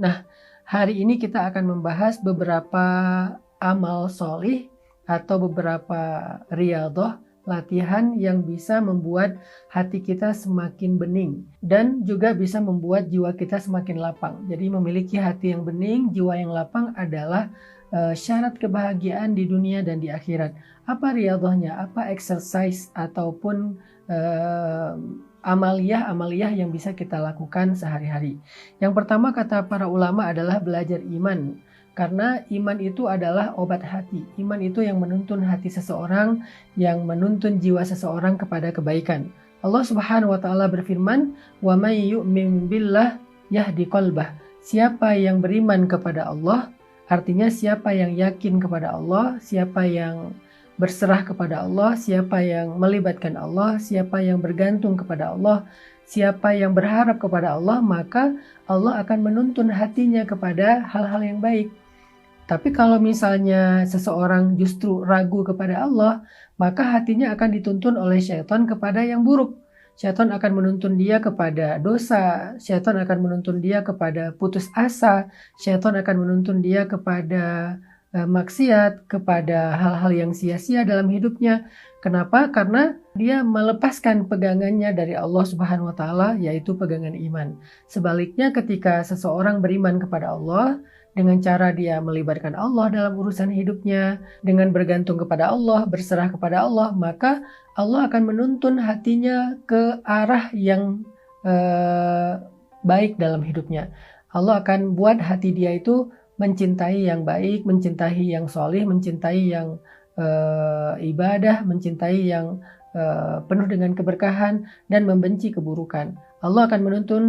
Nah, hari ini kita akan membahas beberapa amal solih atau beberapa riyadhah, latihan yang bisa membuat hati kita semakin bening dan juga bisa membuat jiwa kita semakin lapang. Jadi memiliki hati yang bening, jiwa yang lapang adalah syarat kebahagiaan di dunia dan di akhirat. Apa riyadhahnya? Apa exercise ataupun amaliyah yang bisa kita lakukan sehari-hari? Yang pertama kata para ulama adalah belajar iman. Karena iman itu adalah obat hati. Iman itu yang menuntun hati seseorang, yang menuntun jiwa seseorang kepada kebaikan. Allah Subhanahu wa taala berfirman, "Wa may yu'min billah yahdi qalbah." Siapa yang beriman kepada Allah, artinya siapa yang yakin kepada Allah, siapa yang berserah kepada Allah, siapa yang melibatkan Allah, siapa yang bergantung kepada Allah, siapa yang berharap kepada Allah, maka Allah akan menuntun hatinya kepada hal-hal yang baik. Tapi kalau misalnya seseorang justru ragu kepada Allah, maka hatinya akan dituntun oleh syaitan kepada yang buruk. Syaitan akan menuntun dia kepada dosa, syaitan akan menuntun dia kepada putus asa, syaitan akan menuntun dia kepada maksiat, kepada hal-hal yang sia-sia dalam hidupnya. Kenapa? Karena dia melepaskan pegangannya dari Allah Subhanahu wa taala, yaitu pegangan iman. Sebaliknya ketika seseorang beriman kepada Allah dengan cara dia melibatkan Allah dalam urusan hidupnya, dengan bergantung kepada Allah, berserah kepada Allah, maka Allah akan menuntun hatinya ke arah yang baik dalam hidupnya. Allah akan buat hati dia itu mencintai yang baik, mencintai yang solih, mencintai yang ibadah, mencintai yang penuh dengan keberkahan, dan membenci keburukan. Allah akan menuntun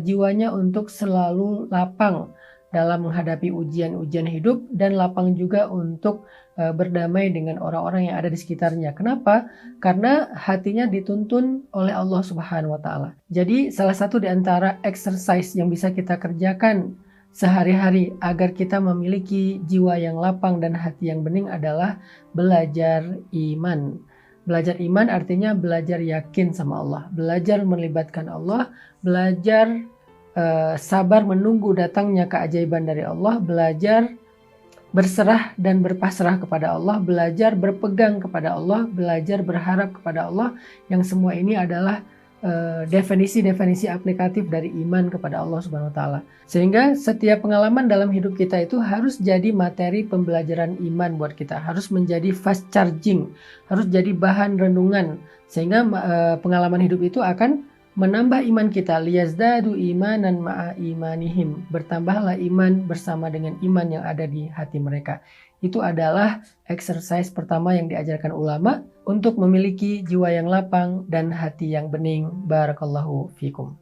jiwanya untuk selalu lapang dalam menghadapi ujian-ujian hidup, dan lapang juga untuk berdamai dengan orang-orang yang ada di sekitarnya. Kenapa? Karena hatinya dituntun oleh Allah Subhanahu wa taala. Jadi salah satu di antara exercise yang bisa kita kerjakan sehari-hari agar kita memiliki jiwa yang lapang dan hati yang bening adalah belajar iman. Belajar iman artinya belajar yakin sama Allah, belajar melibatkan Allah, belajar sabar menunggu datangnya keajaiban dari Allah, belajar berserah dan berpasrah kepada Allah, belajar berpegang kepada Allah, belajar berharap kepada Allah, yang semua ini adalah definisi-definisi aplikatif dari iman kepada Allah Subhanahu wa taala. Sehingga setiap pengalaman dalam hidup kita itu harus jadi materi pembelajaran iman buat kita, harus menjadi fast charging, harus jadi bahan renungan, sehingga pengalaman hidup itu akan menambah iman kita. Liyazdadu imanan ma'a imanihim, bertambahlah iman bersama dengan iman yang ada di hati mereka. Itu adalah exercise pertama yang diajarkan ulama untuk memiliki jiwa yang lapang dan hati yang bening. Barakallahu fikum.